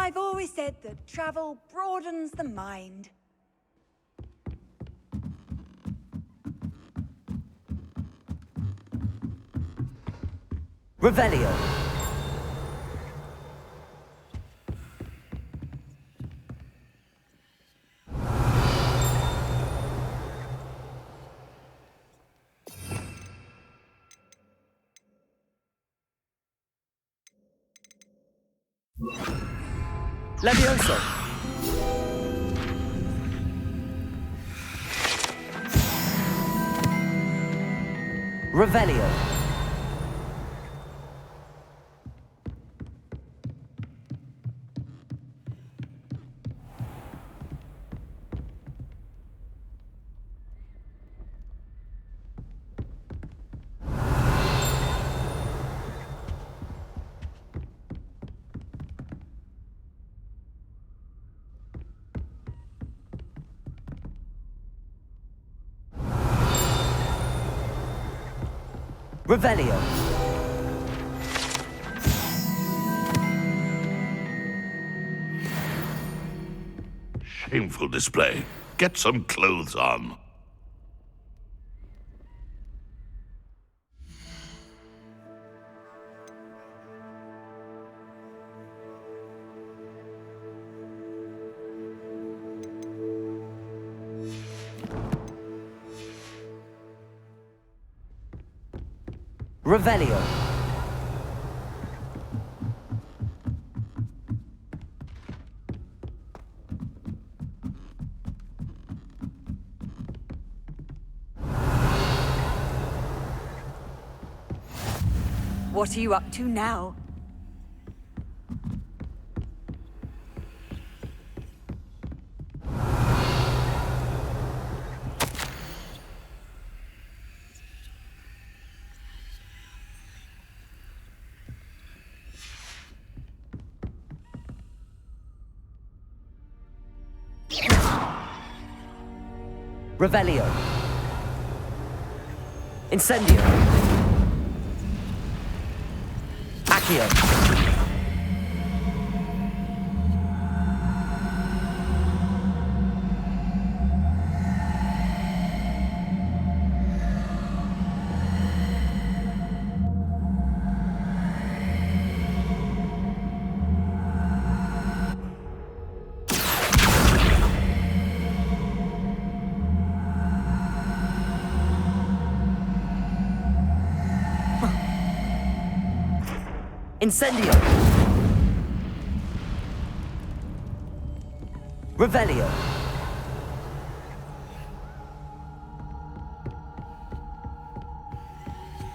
I've always said that travel broadens the mind. Revelio. Levioso. Revelio. Revelio. Shameful display. Get some clothes on. Revelio. What are you up to now? Revelio. Incendio. Accio. Incendio. Revelio.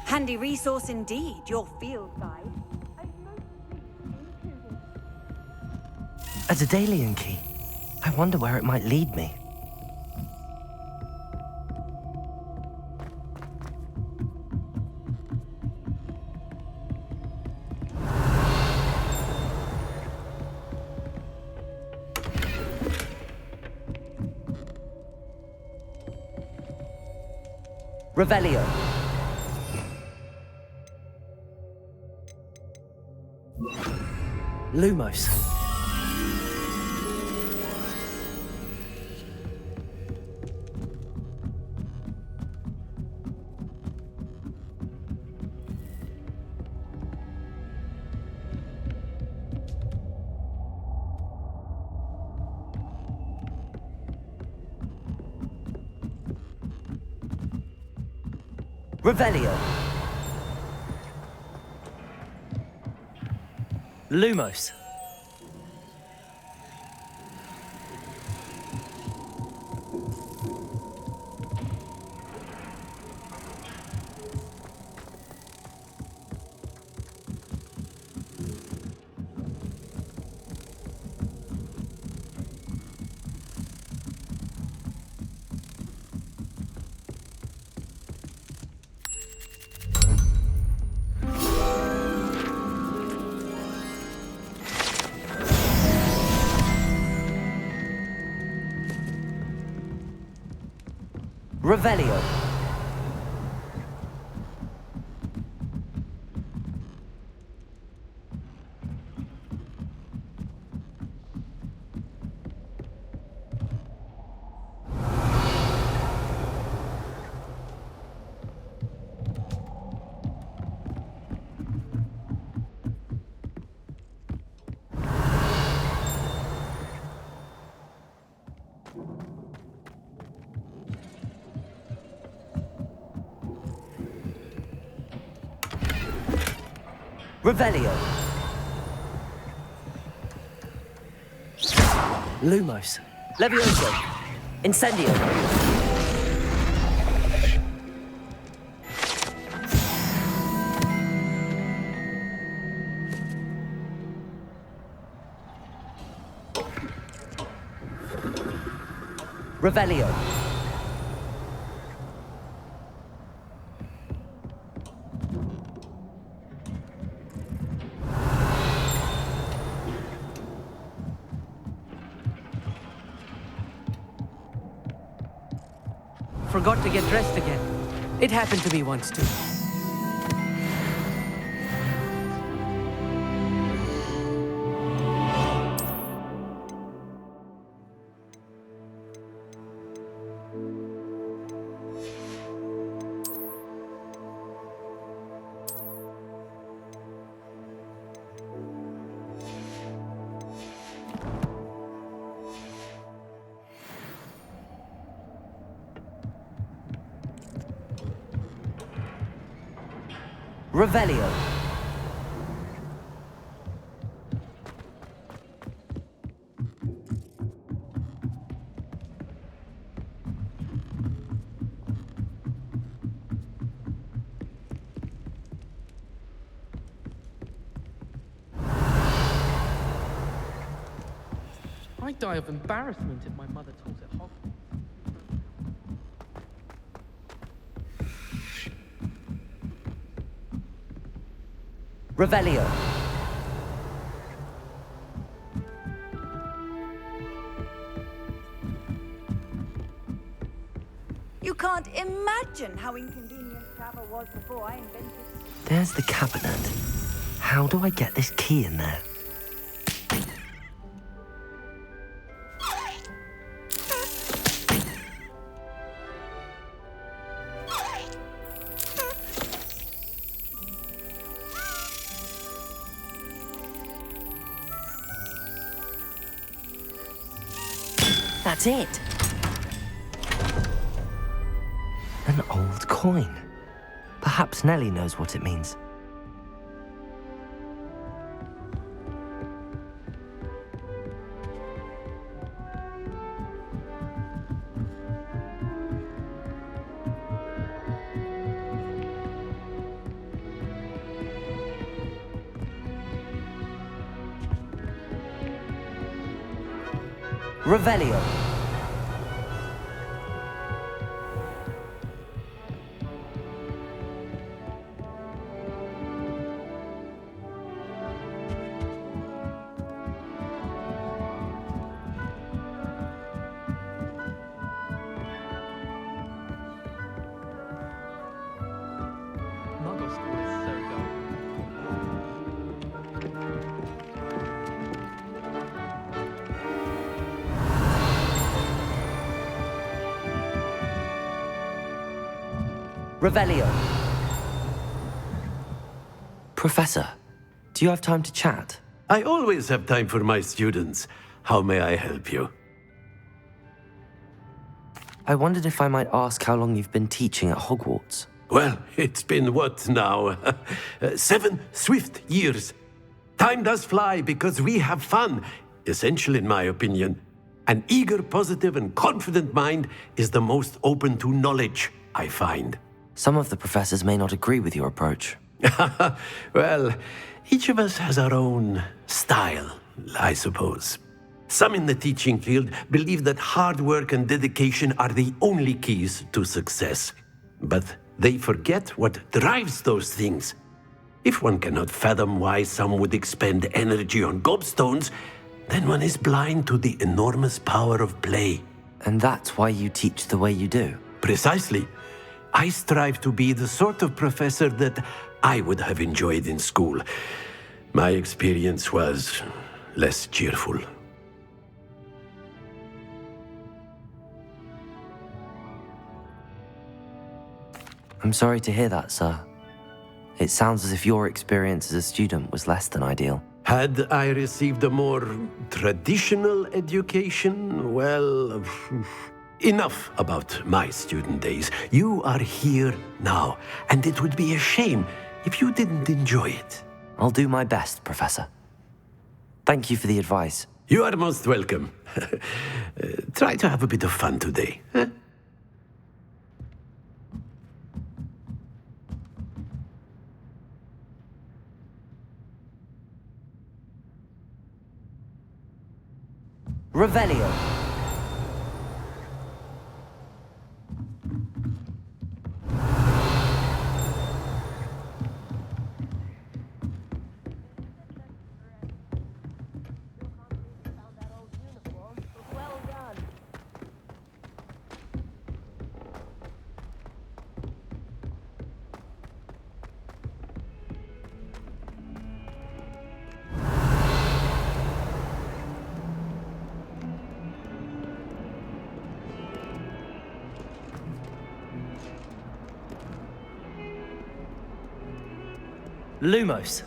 Handy resource indeed, your field guide. A Daedalian key. I wonder where it might lead me. Revelio. Lumos. Revelio. Lumos. Revelio. Revelio. Lumos. Levioso. Incendio. Revelio. Forgot to get dressed again. It happened to me once too. Revelio. I'd die of embarrassment if my mother taught at Hogwarts. Revelio. You can't imagine how inconvenient travel was before I invented it. There's the cabinet. How do I get this key in there? That's it. An old coin. Perhaps Nellie knows what it means. Revelio. Muggle school is so dull. Revelio. Professor, do you have time to chat? I always have time for my students. How may I help you? I wondered if I might ask how long you've been teaching at Hogwarts. Well, it's been what now? 7 swift years. Time does fly because we have fun, essential in my opinion. An eager, positive, and confident mind is the most open to knowledge, I find. Some of the professors may not agree with your approach. Well, each of us has our own style, I suppose. Some in the teaching field believe that hard work and dedication are the only keys to success. But they forget what drives those things. If one cannot fathom why some would expend energy on gobstones, then one is blind to the enormous power of play. And that's why you teach the way you do. Precisely. I strive to be the sort of professor that I would have enjoyed in school. My experience was less cheerful. I'm sorry to hear that, sir. It sounds as if your experience as a student was less than ideal. Had I received a more traditional education, well, enough about my student days. You are here now, and it would be a shame if you didn't enjoy it. I'll do my best, Professor. Thank you for the advice. You are most welcome. Try to have a bit of fun today. Huh? Revelio. Lumos.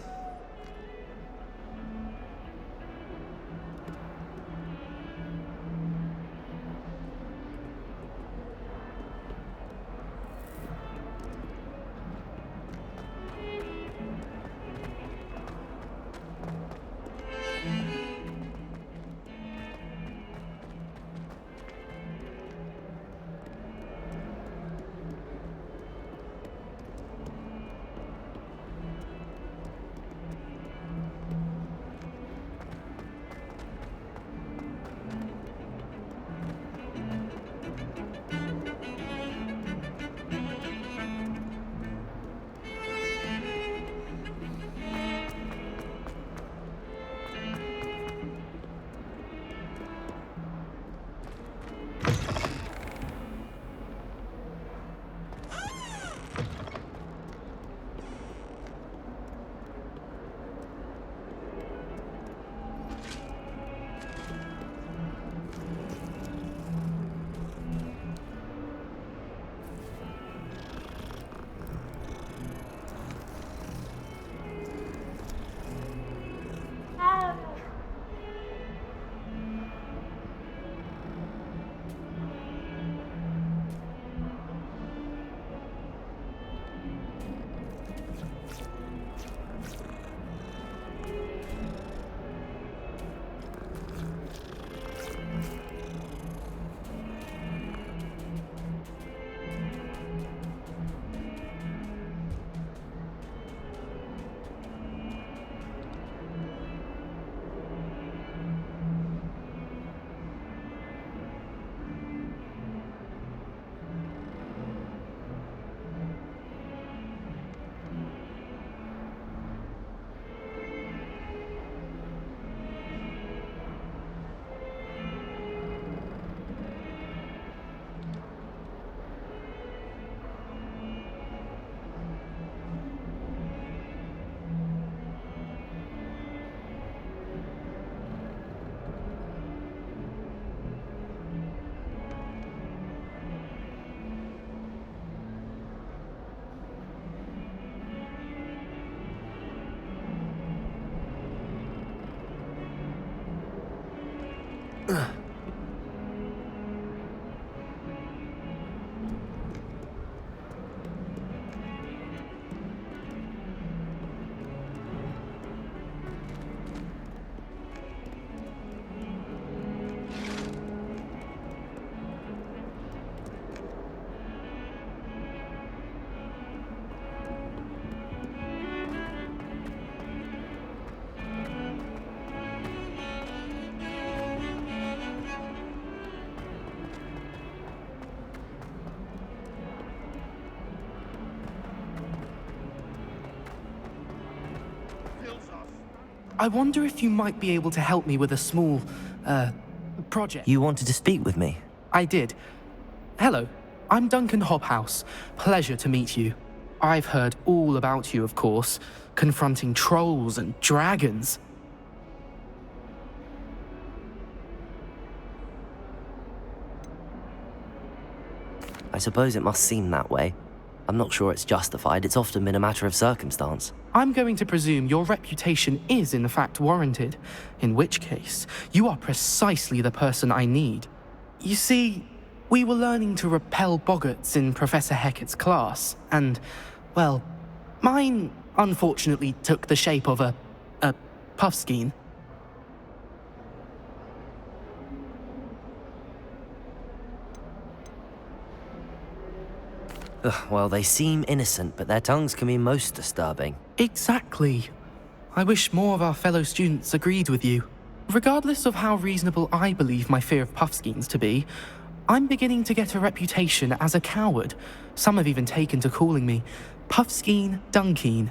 I wonder if you might be able to help me with a small, project. You wanted to speak with me? I did. Hello, I'm Duncan Hobhouse. Pleasure to meet you. I've heard all about you, of course, confronting trolls and dragons. I suppose it must seem that way. I'm not sure it's justified. It's often been a matter of circumstance. I'm going to presume your reputation is in fact warranted, in which case, you are precisely the person I need. You see, we were learning to repel boggarts in Professor Hecat's class, and, well, mine unfortunately took the shape of a puffskein. Ugh, well, they seem innocent, but their tongues can be most disturbing. Exactly. I wish more of our fellow students agreed with you. Regardless of how reasonable I believe my fear of puffskeins to be, I'm beginning to get a reputation as a coward. Some have even taken to calling me Puffskeen Dunkeen.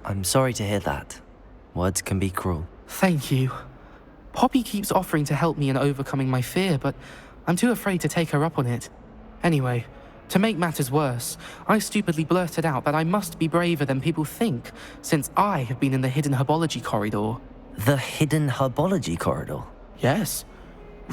I'm sorry to hear that. Words can be cruel. Thank you. Poppy keeps offering to help me in overcoming my fear, but I'm too afraid to take her up on it. Anyway, to make matters worse, I stupidly blurted out that I must be braver than people think, since I have been in the hidden herbology corridor. The hidden herbology corridor? Yes.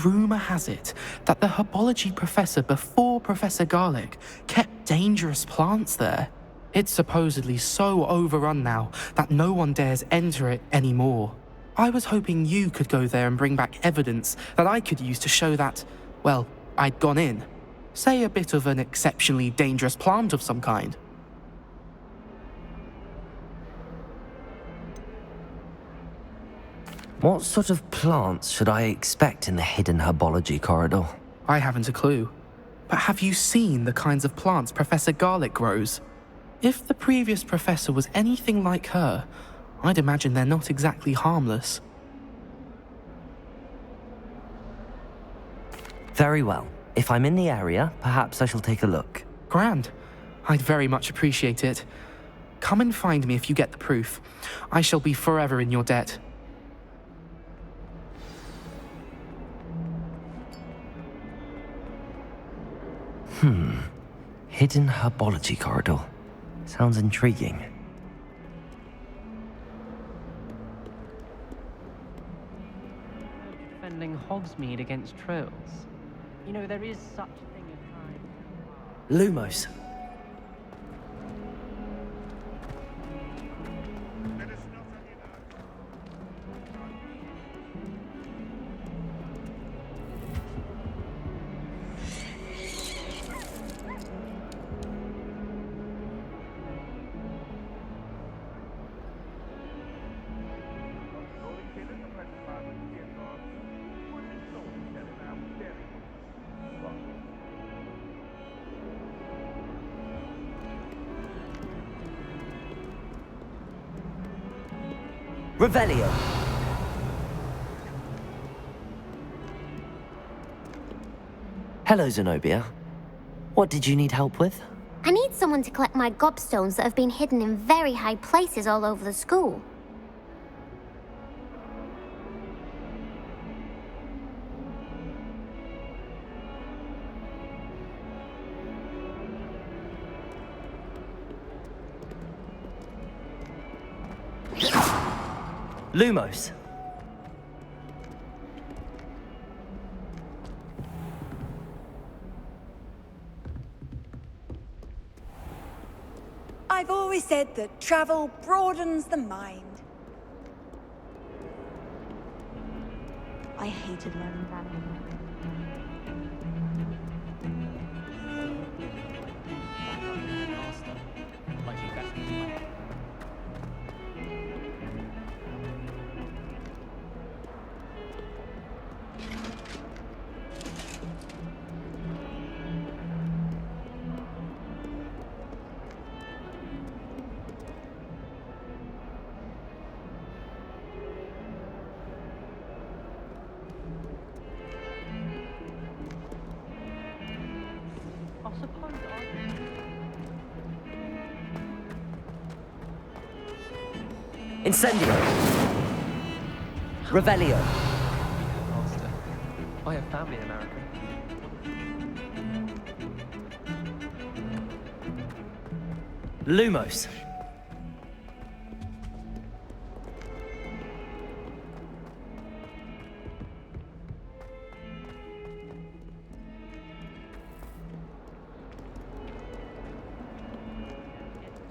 Rumour has it that the herbology professor before Professor Garlic kept dangerous plants there. It's supposedly so overrun now that no one dares enter it anymore. I was hoping you could go there and bring back evidence that I could use to show that, well, I'd gone in. Say a bit of an exceptionally dangerous plant of some kind. What sort of plants should I expect in the hidden herbology corridor? I haven't a clue. But have you seen the kinds of plants Professor Garlic grows? If the previous professor was anything like her, I'd imagine they're not exactly harmless. Very well. If I'm in the area, perhaps I shall take a look. Grand. I'd very much appreciate it. Come and find me if you get the proof. I shall be forever in your debt. Hidden herbology corridor. Sounds intriguing. Defending Hogsmeade against trolls. You know, there is such a thing as time. Lumos. Revelio. Hello, Zenobia. What did you need help with? I need someone to collect my gobstones that have been hidden in very high places all over the school. Lumos. I've always said that travel broadens the mind. I hated learning that. Incendio. Revelio. Master. I have family in America. Lumos.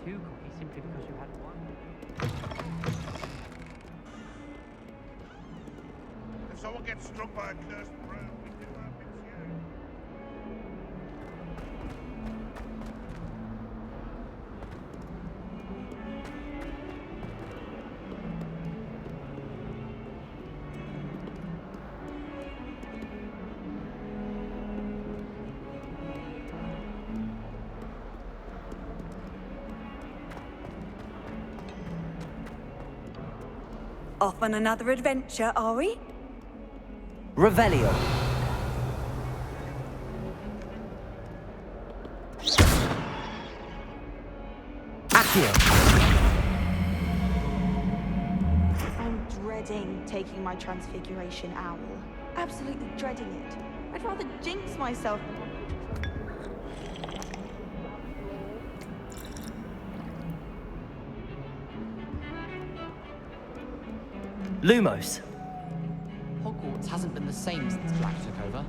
Two copies simply because you had one. If someone gets struck by a cursed broom, we do our bits here. Off on another adventure, are we? Revelio. Accio. I'm dreading taking my transfiguration owl. Absolutely dreading it. I'd rather jinx myself than... Lumos. Hogwarts hasn't been the same since Black took over.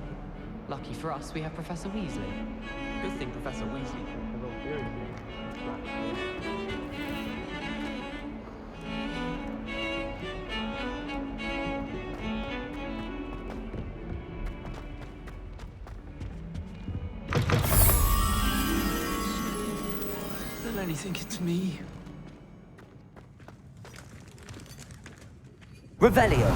Lucky for us, we have Professor Weasley. Good thing Professor Weasley took the role seriously. They'll only think it's me. Revelio.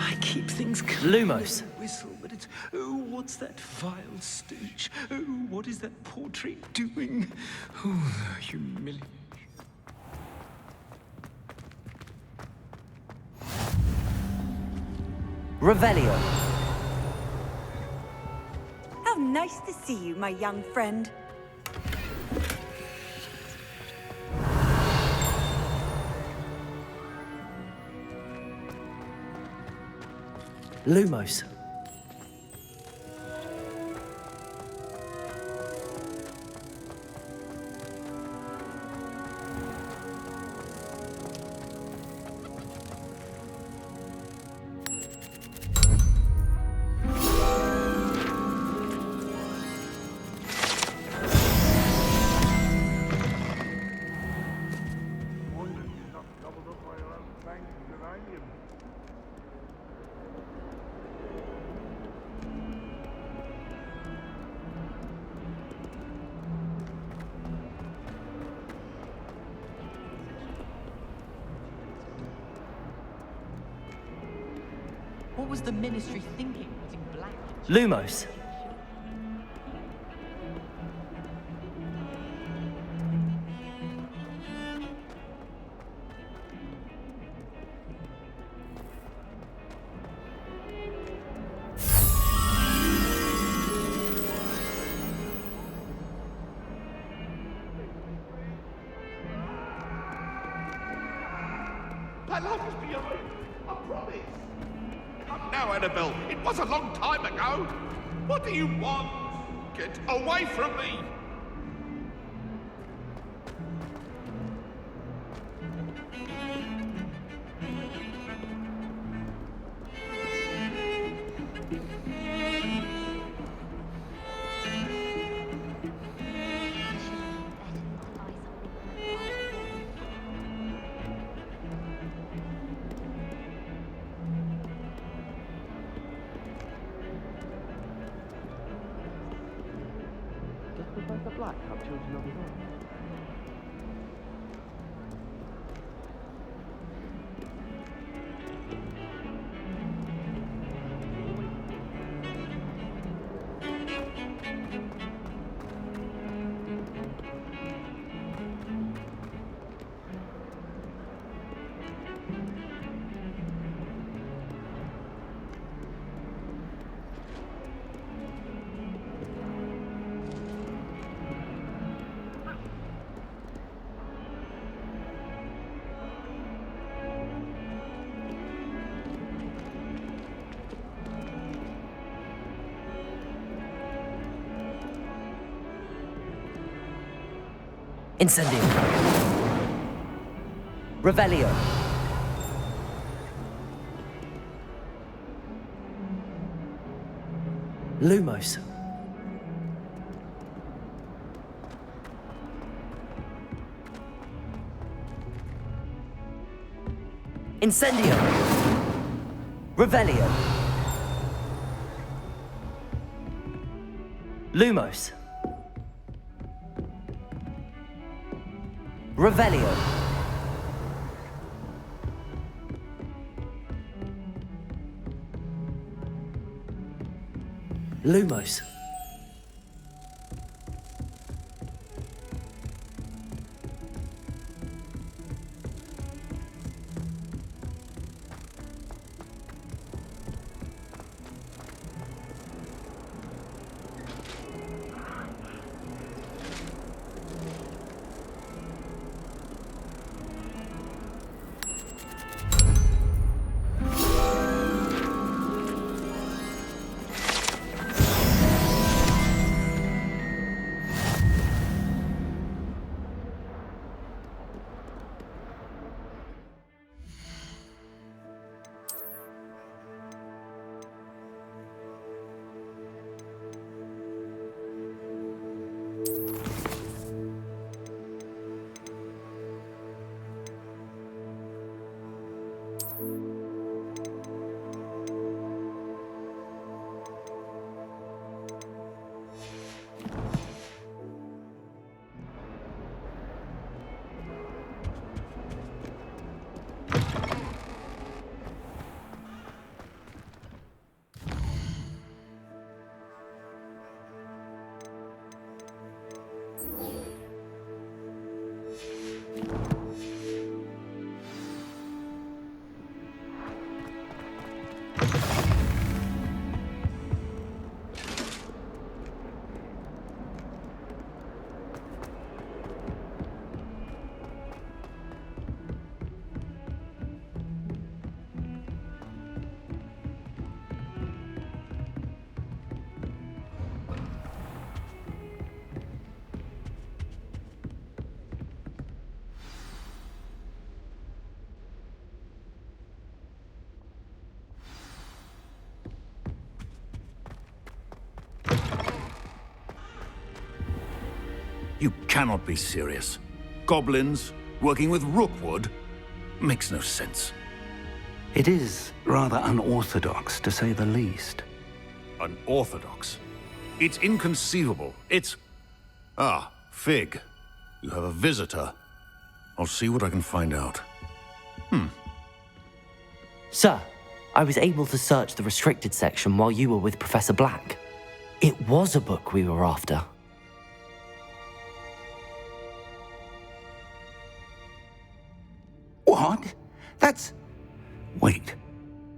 I keep things Lumos. whistle, but it's oh, what's that vile stench? Oh, what is that portrait doing? Oh, the humiliation. Revelio. How nice to see you, my young friend. Lumos. What was the Ministry thinking, putting black? Lumos. My love is behind. I promise. Come now, Annabelle. It was a long time ago. What do you want? Get away from me. Does Professor Black have children of his own? Incendio. Revelio. Lumos. Incendio. Revelio. Lumos. Revelio. Lumos. You cannot be serious. Goblins working with Rookwood? Makes no sense. It is rather unorthodox, to say the least. Unorthodox? It's inconceivable. It's... Ah, Fig. You have a visitor. I'll see what I can find out. Sir, I was able to search the restricted section while you were with Professor Black. It was a book we were after. What? That's... Wait.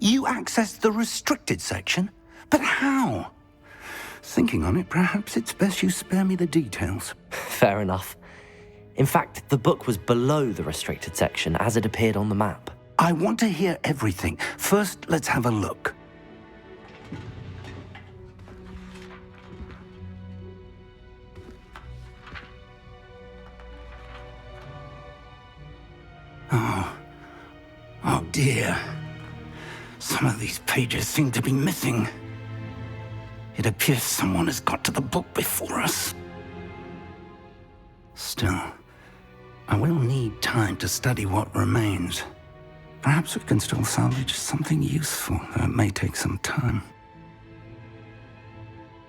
You accessed the restricted section? But how? Thinking on it, perhaps it's best you spare me the details. Fair enough. In fact, the book was below the restricted section as it appeared on the map. I want to hear everything. First, let's have a look. Oh dear. Some of these pages seem to be missing. It appears someone has got to the book before us. Still, I will need time to study what remains. Perhaps we can still salvage something useful, though it may take some time.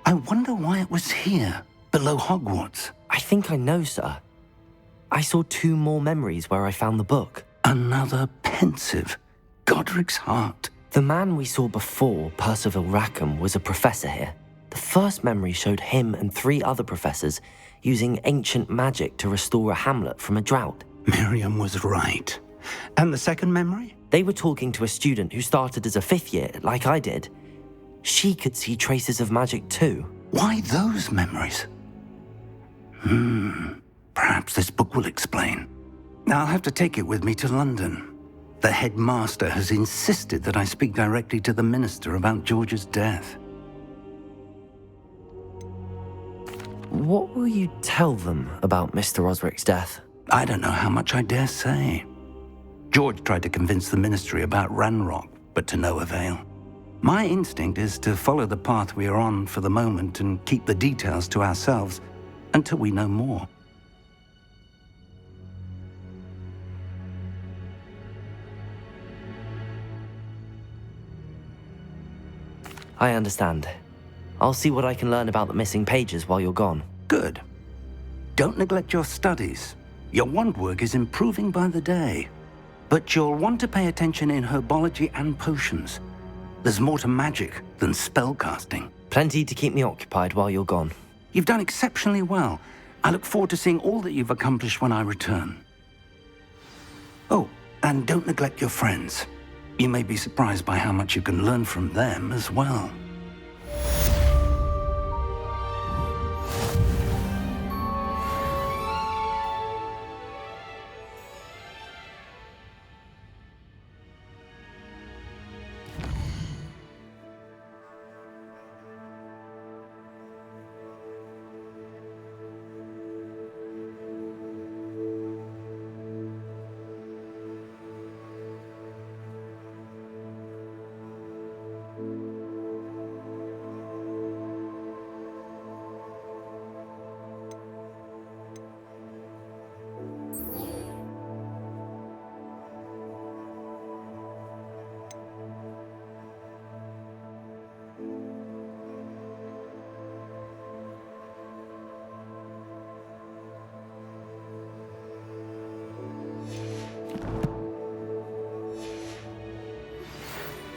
I wonder why it was here, below Hogwarts. I think I know, sir. I saw 2 more memories where I found the book. Another pensive. Godric's heart. The man we saw before, Percival Rackham, was a professor here. The first memory showed him and 3 other professors using ancient magic to restore a hamlet from a drought. Miriam was right. And the second memory? They were talking to a student who started as a 5th year, like I did. She could see traces of magic too. Why those memories? Perhaps this book will explain. I'll have to take it with me to London. The headmaster has insisted that I speak directly to the minister about George's death. What will you tell them about Mr. Osric's death? I don't know how much I dare say. George tried to convince the ministry about Ranrock, but to no avail. My instinct is to follow the path we are on for the moment and keep the details to ourselves until we know more. I understand. I'll see what I can learn about the missing pages while you're gone. Good. Don't neglect your studies. Your wand work is improving by the day. But you'll want to pay attention in herbology and potions. There's more to magic than spellcasting. Plenty to keep me occupied while you're gone. You've done exceptionally well. I look forward to seeing all that you've accomplished when I return. Oh, and don't neglect your friends. You may be surprised by how much you can learn from them as well.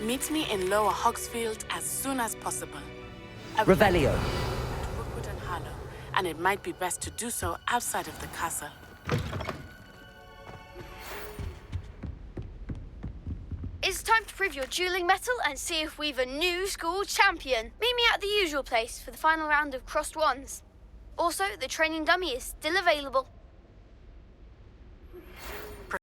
Meet me in Lower Hogsfield as soon as possible. Revelio. Rookwood and Harlow, and it might be best to do so outside of the castle. It's time to prove your dueling mettle and see if we've a new school champion. Meet me at the usual place for the final round of crossed wands. Also, the training dummy is still available.